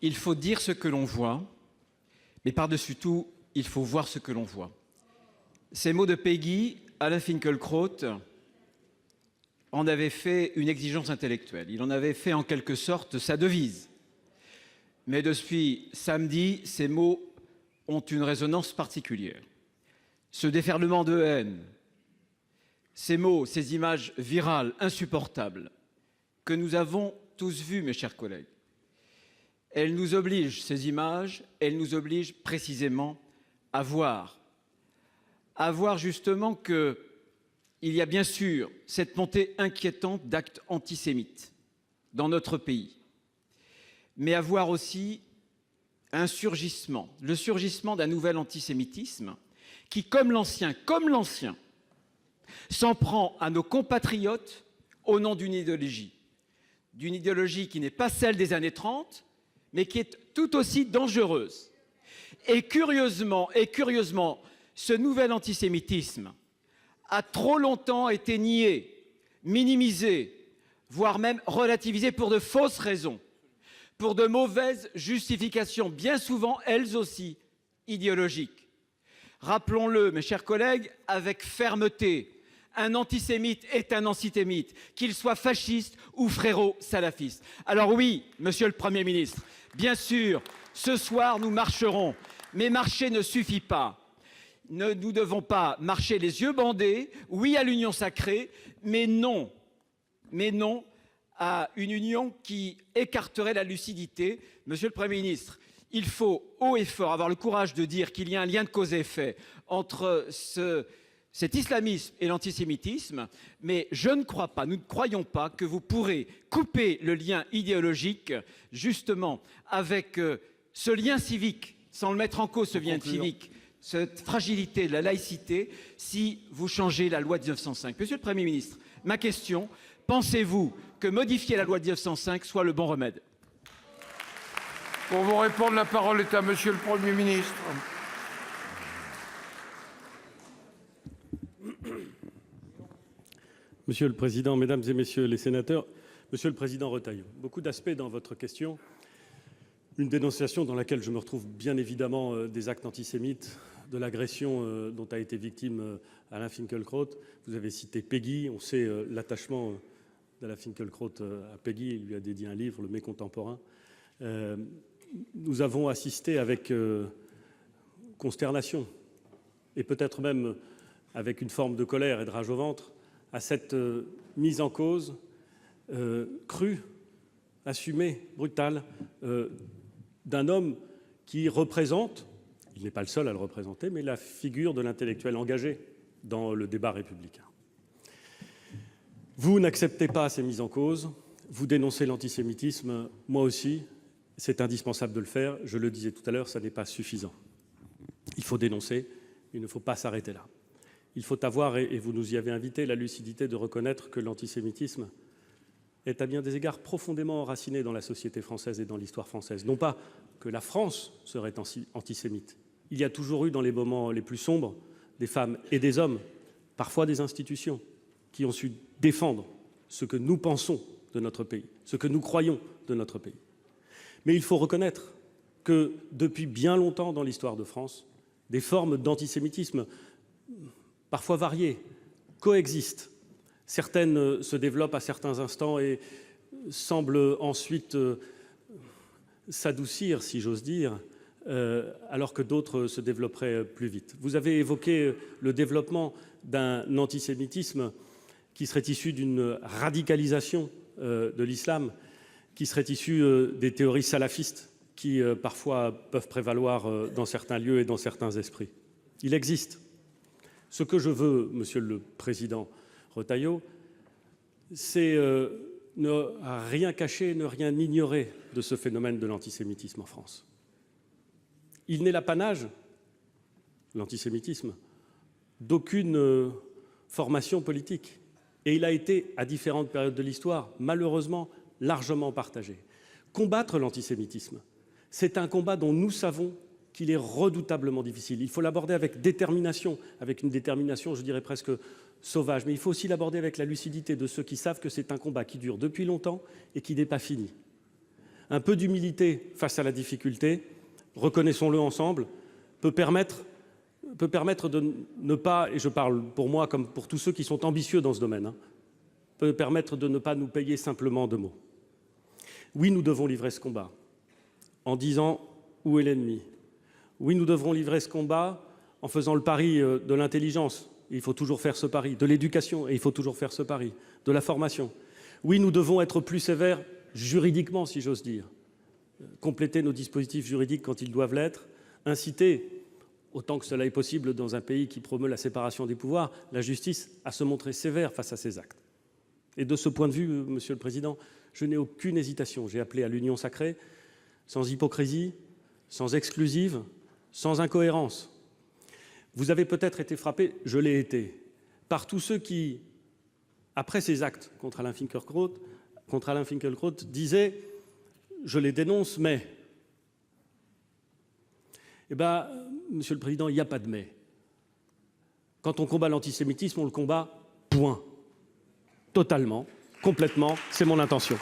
il faut dire ce que l'on voit, mais par-dessus tout, il faut voir ce que l'on voit. Ces mots de Péguy, Alain Finkielkraut en avait fait une exigence intellectuelle. Il en avait fait en quelque sorte sa devise. Mais depuis samedi, ces mots ont une résonance particulière. Ce déferlement de haine, ces mots, ces images virales, insupportables, que nous avons tous vues, mes chers collègues, elles nous obligent, ces images, elles nous obligent précisément à voir justement qu'il y a bien sûr cette montée inquiétante d'actes antisémites dans notre pays, mais à voir aussi un surgissement, le surgissement d'un nouvel antisémitisme qui, comme l'ancien, s'en prend à nos compatriotes au nom d'une idéologie qui n'est pas celle des années 30, mais qui est tout aussi dangereuse. Et curieusement, ce nouvel antisémitisme a trop longtemps été nié, minimisé, voire même relativisé pour de fausses raisons, pour de mauvaises justifications, bien souvent elles aussi idéologiques. Rappelons-le, mes chers collègues, avec fermeté, un antisémite est un antisémite, qu'il soit fasciste ou frérot-salafiste. Alors oui, monsieur le Premier ministre, bien sûr, ce soir nous marcherons, mais marcher ne suffit pas. Nous ne devons pas marcher les yeux bandés, oui à l'union sacrée, mais non à une union qui écarterait la lucidité. Monsieur le Premier ministre, il faut haut et fort avoir le courage de dire qu'il y a un lien de cause et effet entre cet islamisme et l'antisémitisme, mais nous ne croyons pas que vous pourrez couper le lien idéologique justement avec ce lien civique, sans le mettre en cause, ce lien civique, cette fragilité de la laïcité, si vous changez la loi de 1905. Monsieur le Premier ministre, ma question, pensez-vous que modifier la loi de 1905 soit le bon remède? Pour vous répondre, la parole est à monsieur le Premier ministre. Monsieur le Président, Mesdames et Messieurs les sénateurs, Monsieur le Président Retailleau, beaucoup d'aspects dans votre question. Une dénonciation dans laquelle je me retrouve bien évidemment des actes antisémites, de l'agression dont a été victime Alain Finkielkraut. Vous avez cité Péguy, on sait l'attachement d'Alain Finkielkraut à Péguy, il lui a dédié un livre, Le Mai contemporain. Nous avons assisté avec consternation et peut-être même avec une forme de colère et de rage au ventre à cette mise en cause crue, assumée, brutale d'un homme qui représente, il n'est pas le seul à le représenter, mais la figure de l'intellectuel engagé dans le débat républicain. Vous n'acceptez pas ces mises en cause, vous dénoncez l'antisémitisme, moi aussi, c'est indispensable de le faire. Je le disais tout à l'heure, ça n'est pas suffisant. Il faut dénoncer, il ne faut pas s'arrêter là. Il faut avoir, et vous nous y avez invité, la lucidité de reconnaître que l'antisémitisme est à bien des égards profondément enraciné dans la société française et dans l'histoire française. Non pas que la France serait antisémite. Il y a toujours eu, dans les moments les plus sombres, des femmes et des hommes, parfois des institutions, qui ont su défendre ce que nous pensons de notre pays, ce que nous croyons de notre pays. Mais il faut reconnaître que depuis bien longtemps dans l'histoire de France, des formes d'antisémitisme, parfois variées, coexistent. Certaines se développent à certains instants et semblent ensuite s'adoucir, si j'ose dire, alors que d'autres se développeraient plus vite. Vous avez évoqué le développement d'un antisémitisme qui serait issu d'une radicalisation de l'islam, qui serait issu des théories salafistes qui parfois peuvent prévaloir dans certains lieux et dans certains esprits. Il existe. Ce que je veux, Monsieur le Président Retailleau, c'est ne rien cacher, ne rien ignorer de ce phénomène de l'antisémitisme en France. Il n'est l'apanage, l'antisémitisme, d'aucune formation politique. Et il a été, à différentes périodes de l'histoire, malheureusement, largement partagé. Combattre l'antisémitisme, c'est un combat dont nous savons qu'il est redoutablement difficile. Il faut l'aborder avec détermination, avec une détermination, je dirais presque sauvage, mais il faut aussi l'aborder avec la lucidité de ceux qui savent que c'est un combat qui dure depuis longtemps et qui n'est pas fini. Un peu d'humilité face à la difficulté, reconnaissons-le ensemble, peut permettre de ne pas, et je parle pour moi comme pour tous ceux qui sont ambitieux dans ce domaine, peut permettre de ne pas nous payer simplement de mots. Oui, nous devons livrer ce combat en disant où est l'ennemi. Oui, nous devrons livrer ce combat en faisant le pari de l'intelligence, il faut toujours faire ce pari, de l'éducation, et il faut toujours faire ce pari, de la formation. Oui, nous devons être plus sévères juridiquement, si j'ose dire, compléter nos dispositifs juridiques quand ils doivent l'être, inciter, autant que cela est possible dans un pays qui promeut la séparation des pouvoirs, la justice à se montrer sévère face à ces actes. Et de ce point de vue, Monsieur le Président, je n'ai aucune hésitation. J'ai appelé à l'union sacrée, sans hypocrisie, sans exclusive, sans incohérence. Vous avez peut-être été frappé, je l'ai été, par tous ceux qui, après ces actes contre Alain Finkielkraut, disaient « je les dénonce, mais… » Eh bien, Monsieur le Président, il n'y a pas de « mais ». Quand on combat l'antisémitisme, on le combat, point. Totalement, complètement, c'est mon intention.